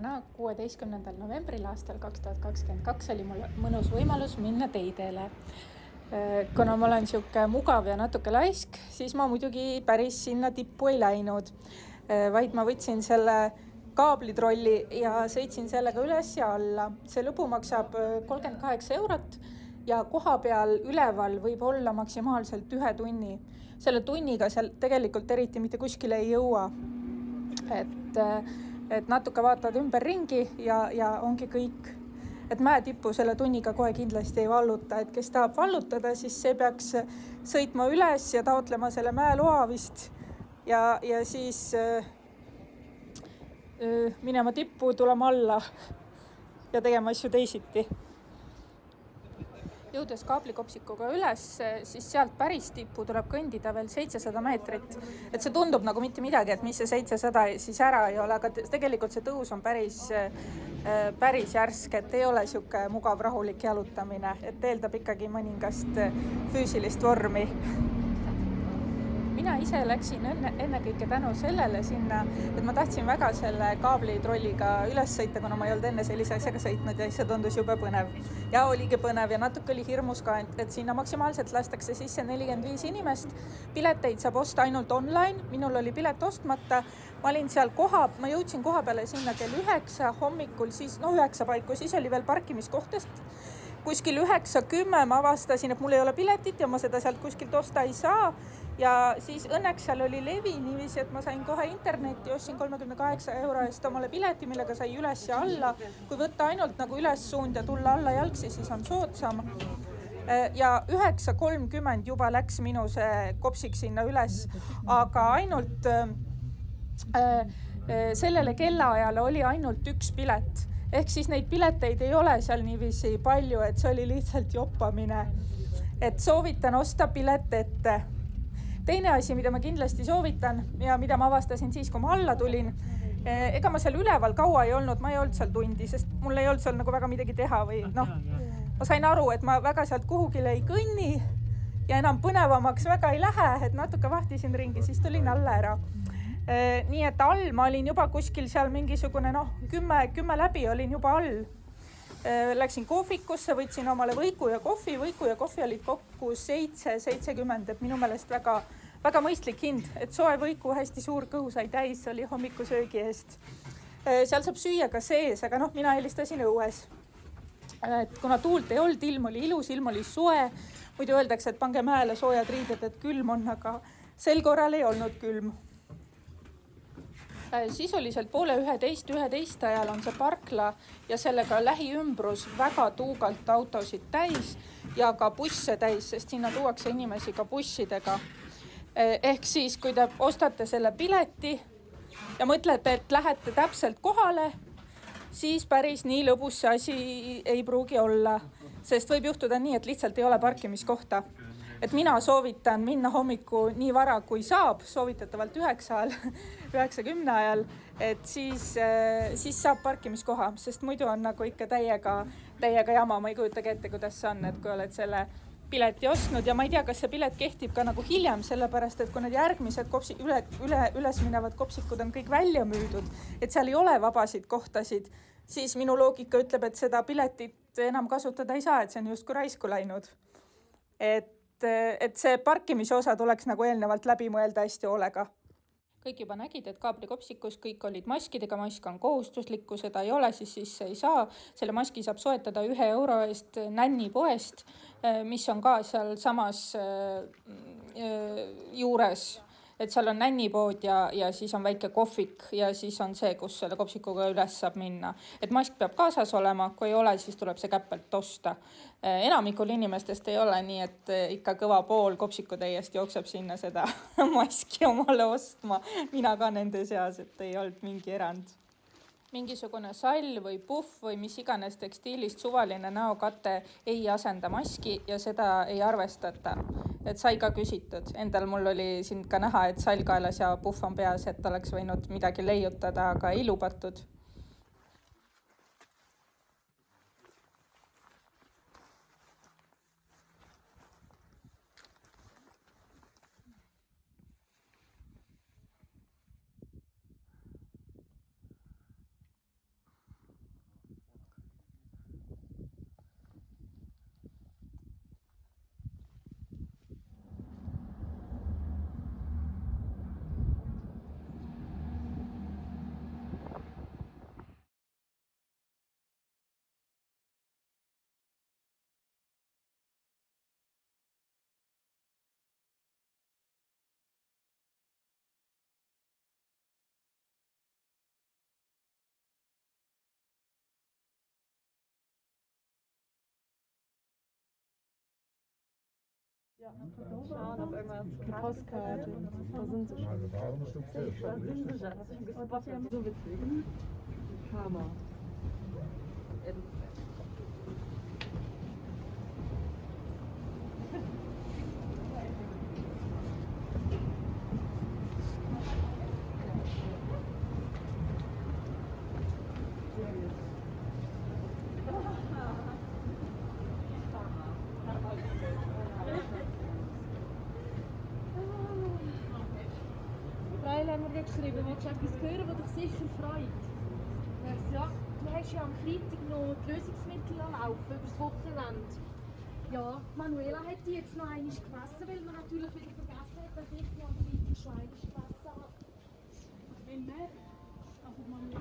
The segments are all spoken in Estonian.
täna, 16. novembril aastal 2022 oli mul mõnus võimalus minna teidele. Kuna ma olen siuke mugav ja natuke laisk, siis ma muidugi päris sinna tippu ei läinud, vaid ma võtsin selle kaablitrolli ja sõitsin sellega üles ja alla. See lõbu maksab 38 eurot ja koha peal üleval võib olla maksimaalselt 1 tunni. Selle tunniga seal tegelikult eriti mitte kuskile ei jõua. Et natuke vaatad ümber ringi ja ongi kõik. Et mäetippu selle tunniga kohe kindlasti ei valluta. Et kes tahab vallutada, siis see peaks sõitma üles ja taotlema selle mäeloa vist ja siis minema tippu, tulema alla ja tegema asju teisiti. Jõudes kaablikopsikuga üles, siis sealt päris tippu tuleb kõndida veel 700 meetrit. Et see tundub nagu mitte midagi, et mis see 700 siis ära ei ole, aga tegelikult see tõus on päris järsk, et ei ole siuke mugav rahulik jalutamine, et eeldab ikkagi mõningast füüsilist vormi. Mina ise läksin ennekõike tänu sellele sinna, et ma tahtsin väga selle kaablitrolliga üles sõita, kuna ma ei olnud enne sellise asjaga sõitnud ja see tundus jube põnev. Ja oligi põnev ja natuke oli hirmus ka, et sinna maksimaalselt lastakse sisse 45 inimest. Pileteid saab osta ainult online, minul oli pilet ostmata. Ma olin seal ma jõudsin koha peale sinna kell 9 hommikul, siis 9 paiku, siis oli veel parkimiskohtast. Kuskil 9:10 ma avastasin, et mul ei ole piletit ja ma seda sealt kuskilt osta ei saa. Ja siis õnneks seal oli levi niiviisi, et ma sain kohe internetti, ostsin 38 euro eest omale pileti, millega sai üles ja alla. Kui võtta ainult nagu üles suund ja tulla alla jalgsi, siis on soodsam. Ja 9:30 juba läks minu see kopsik sinna üles, aga ainult sellele kellaajale oli ainult 1 pilet. Ehk siis neid pileteid ei ole seal niiviisi palju, et see oli lihtsalt joppamine. Et soovitan osta pilet ette. Teine asi, mida ma kindlasti soovitan ja mida ma avastasin siis, kui ma alla tulin, ega ma seal üleval kaua ei olnud, ma ei olnud seal tundi, sest mul ei olnud seal nagu väga midagi teha või ma sain aru, et ma väga sealt kuhugile ei kõnni ja enam põnevamaks väga ei lähe, et natuke vahtisin ringi, siis tulin alla ära. Nii et all ma olin juba kuskil seal mingisugune 10 läbi olin juba all. Läksin kohvikusse, võtsin omale võiku ja kohvi olid kokku 7,70, et minu meelest väga mõistlik hind, et soe võiku hästi suur kõhu sai täis, oli hommikusöögi eest. Seal saab süüa ka sees, aga mina eelistasin õues. Et kuna tuult ei olnud, ilm oli ilus, ilm oli soe, muidu öeldakse, et pange mäele soojad riided, et külm on, aga sel korral ei olnud külm. Sisuliselt 10:30 ajal on see parkla ja sellega lähiümbrus väga tuugalt autosid täis ja ka busse täis, sest sinna tuuakse inimesi ka bussidega. Ehk siis, kui te ostate selle pileti ja mõtlete, et lähete täpselt kohale, siis päris nii lõbus see asi ei pruugi olla, sest võib juhtuda nii, et lihtsalt ei ole parkimiskohta. Et mina soovitan minna hommiku nii vara kui saab, soovitatavalt 9:10 ajal, et siis saab parkimiskoha, sest muidu on nagu ikka täiega jama. Ma ei kujutagi ette, kuidas see on, et kui oled selle pileti ostnud ja ma ei tea, kas see pilet kehtib ka nagu hiljem, sellepärast, et kui need järgmised üles minevad kopsikud on kõik välja müüdud, et seal ei ole vabasid kohtasid, siis minu loogika ütleb, et seda piletit enam kasutada ei saa, et see on justkui raisku läinud. Et see parkimise osa tuleks nagu eelnevalt läbi mõelda hästi hoolega. Kõik juba nägid, et kaablikopsikus kõik olid maskidega, mask on kohustuslik, kui seda ei ole, siis sisse ei saa. Selle maski saab soetada 1 euro eest Nänni poest, mis on ka seal samas juures. Et seal on Nännipood ja siis on väike kohvik ja siis on see, kus selle kopsikuga üles saab minna. Et mask peab kaasas olema, kui ei ole, siis tuleb see käppelt osta. Enamikul inimestest ei ole nii, et ikka kõva pool kopsikutäiest jookseb sinna seda maski omale ostma. Mina ka nende seas, et ei olnud mingi erand. Mingisugune sall või puff või mis iganes tekstiilist suvaline näokate ei asenda maski ja seda ei arvestata. Et sai ka küsitud. Endal mul oli siin ka näha, et sall kaelas ja puff on peas, et oleks võinud midagi leiutada, aga ei lubatud. Ja, schauen, ob irgendwas eine Postkarte. Da sind sie schon. Also warum stimmt das? Da sind sie schon. Das ist so witzig. Hammer. Leila haben wir geschrieben, willst du etwas hören, das dich sicher freut? Ja, du hast ja am Freitag noch die Lösungsmittel laufen, über das Wochenende. Ja, Manuela hätte jetzt noch einmal gemessen, weil man natürlich wieder vergessen hat, dass ich die am Freitag schon einmal gemessen habe. Will mehr? Also Manuela.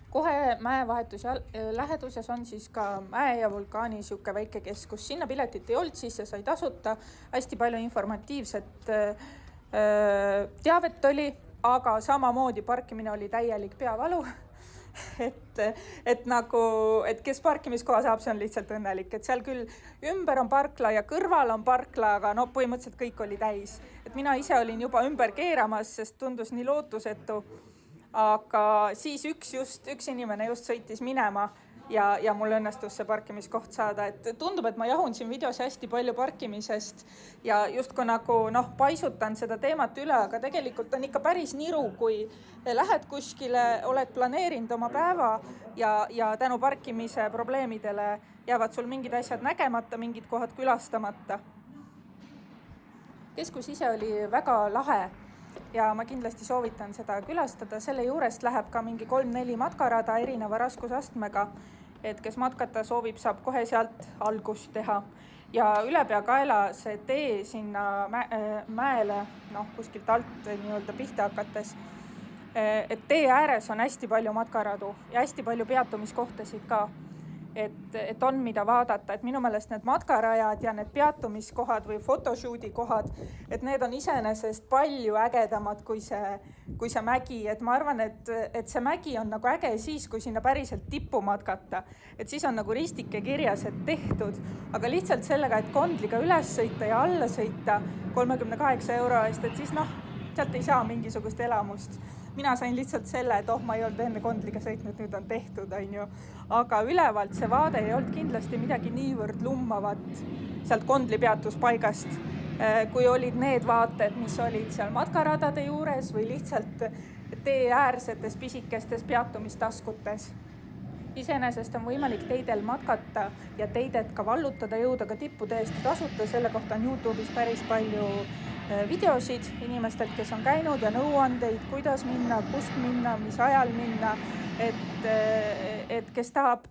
kohe mäevahetuse läheduses on siis ka mäe ja vulkaani niisugune väike keskus. Sinna piletit ei olnud, sisse sai tasuta. Hästi palju informatiivset teavet oli, aga samamoodi parkimine oli täielik peavalu. et kes parkimiskoha saab, see on lihtsalt õnnelik. Et seal küll ümber on parkla ja kõrval on parkla, aga no põhimõtteliselt kõik oli täis. Et mina ise olin juba ümber keeramas, sest tundus nii lootusetu. Aga siis üks inimene just sõitis minema ja mul õnnestus see parkimiskoht saada. Et tundub, et ma jahun siin videos hästi palju parkimisest ja justkui nagu paisutan seda teemat üle, aga tegelikult on ikka päris niru, kui lähed kuskile, oled planeerinud oma päeva ja tänu parkimise probleemidele jäävad sul mingid asjad nägemata, mingid kohad külastamata. keskus ise oli väga lahe ja ma kindlasti soovitan seda külastada. Selle juurest läheb ka mingi 3-4 matkarada erineva raskusastmega, et kes matkata soovib, saab kohe sealt algust teha. Ja ülepeakaela see tee sinna mäele, kuskilt alt nii-öelda pihta hakates, et tee ääres on hästi palju matkaradu ja hästi palju peatumiskohtasid ka. Et on mida vaadata, et minu meelest need matkarajad ja need peatumiskohad või photoshoot'i kohad, et need on iseenesest palju ägedamad kui see mägi. Et ma arvan, et see mägi on nagu äge siis, kui sinna päriselt tippu matkata. Et siis on nagu ristike kirjas, et tehtud, aga lihtsalt sellega, et kondliga üles sõita ja alla sõita 38 € eest, et siis sealt ei saa mingisugust elamust. Mina sain lihtsalt selle, et ma ei olnud enne kondliga sõitnud, nüüd on tehtud, aga ülevalt see vaade ei olnud kindlasti midagi niivõrd lummavat sealt Kondli peatuspaigast, kui olid need vaated, mis olid seal matkaradade juures või lihtsalt tee äärsetes pisikestes peatumistaskutes. Iseenesest on võimalik teidel matkata ja teidet ka vallutada, jõuda ka tippu täiesti tasuta. Selle kohta on YouTube'is päris palju videosid inimestelt, kes on käinud ja nõuandeid, kuidas minna, kust minna, mis ajal minna, et kes tahab,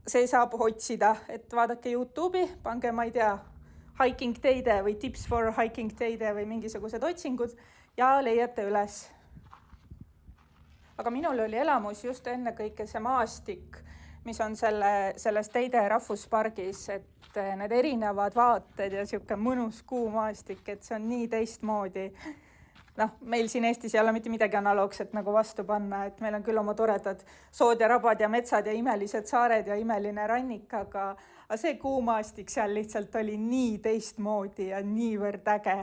see saab otsida, et vaadake YouTube'i, pange, ma ei tea, hiking teide või tips for hiking teide või mingisugused otsingud ja leiate üles. Aga minul oli elamus just ennekõike see maastik, mis on selles Teide rahvuspargis, et need erinevad vaated ja siuke mõnus kuumaastik, et see on nii teistmoodi. Meil siin Eestis ei ole mitte midagi analoogset nagu vastu panna, et meil on küll oma toredad sood ja rabad ja metsad ja imelised saared ja imeline rannik, aga see kuumaastik seal lihtsalt oli nii teistmoodi ja niivõrd äge.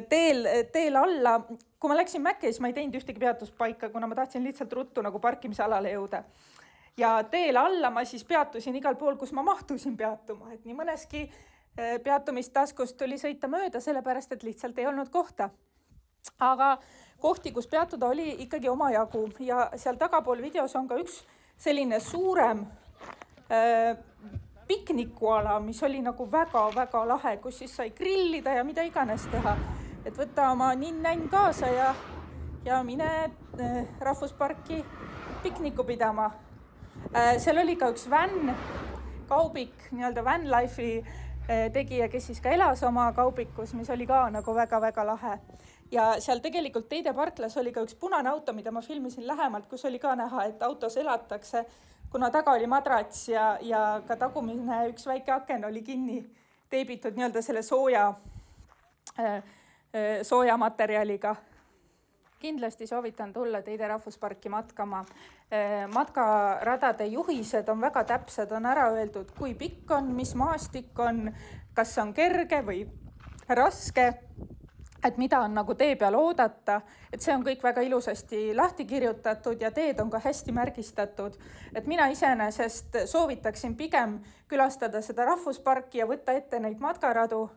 Teel alla, kui ma läksin Mäkke, siis ma ei teinud ühtegi peatuspaika, kuna ma tahtsin lihtsalt ruttu nagu parkimisalale jõuda. Ja teel alla ma siis peatusin igal pool, kus ma mahtusin peatuma, et nii mõneski peatumistaskust tuli sõita mööda, sellepärast, et lihtsalt ei olnud kohta. Aga kohti, kus peatuda, oli ikkagi omajagu ja seal tagapool videos on ka üks selline suurem piknikuala, mis oli nagu väga-väga lahe, kus siis sai grillida ja mida iganes teha. Et võtta oma ninn-nänn kaasa ja mine rahvusparki pikniku pidama. Seal oli ka üks kaubik, nii-öelda van life'i tegija, kes siis ka elas oma kaubikus, mis oli ka nagu väga-väga lahe. Ja seal tegelikult Teide parklas oli ka üks punane auto, mida ma filmisin lähemalt, kus oli ka näha, et autos elatakse, kuna taga oli madrats ja ka tagumine üks väike aken oli kinni teibitud nii-öelda selle sooja materjaliga. Kindlasti soovitan tulla Teide rahvusparki matkama. Matkaradade juhised on väga täpsed, on ära öeldud, kui pikk on, mis maastik on, kas on kerge või raske, et mida on nagu tee peal oodata, et see on kõik väga ilusasti lahti kirjutatud ja teed on ka hästi märgistatud. Et mina iseenesest soovitaksin pigem külastada seda rahvusparki ja võtta ette neid matkaradu,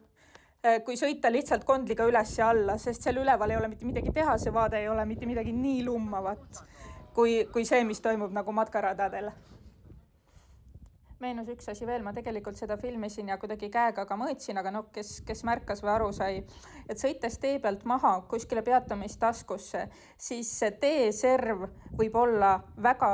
kui sõita lihtsalt Kondliga üles ja alla, sest seal üleval ei ole mitte midagi teha, see vaade ei ole mitte midagi nii lummavat kui see, mis toimub nagu matkaradadel. Meenus üks asi veel, ma tegelikult seda filmisin ja kuidagi käega ka mõõtsin, aga kes märkas või aru sai, et sõites tee pealt maha kuskile peatumistaskusse, siis see teeserv võib olla väga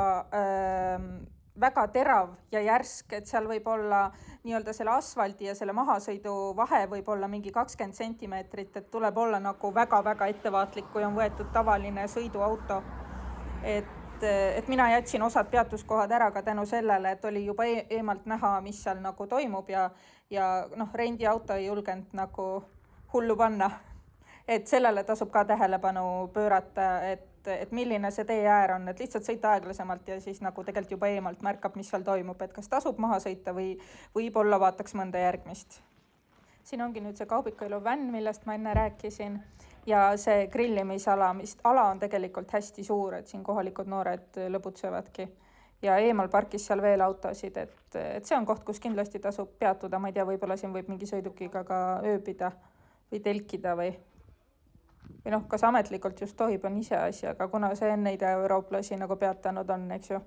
terav ja järsk, et seal võib olla nii-öelda selle asfaldi ja selle mahasõidu vahe võib olla mingi 20 sentimeetrit, et tuleb olla nagu väga-väga ettevaatlik, kui on võetud tavaline sõiduauto. Et mina jätsin osad peatuskohad ära ka tänu sellele, et oli juba eemalt näha, mis seal nagu toimub ja rendiauto ei julgenud nagu hullu panna. Et sellele tasub ka tähelepanu pöörata, et milline see tee äär on, et lihtsalt sõita aeglasemalt ja siis nagu tegelikult juba eemalt märkab, mis seal toimub, et kas tasub maha sõita või võib-olla vaataks mõnda järgmist. Siin ongi nüüd see kaubikuelu van, millest ma enne rääkisin ja see grillimisala, mis ala on tegelikult hästi suur, et siin kohalikud noored lõbutsevadki ja eemal parkis seal veel autosid, et see on koht, kus kindlasti tasub peatuda, ma ei tea, võib-olla siin võib mingi sõidukiga ka ööbida või telkida või kas ametlikult just tohib, on ise asi, aga kuna see enne Ida-Eurooplasi nagu peatanud on, eks ju.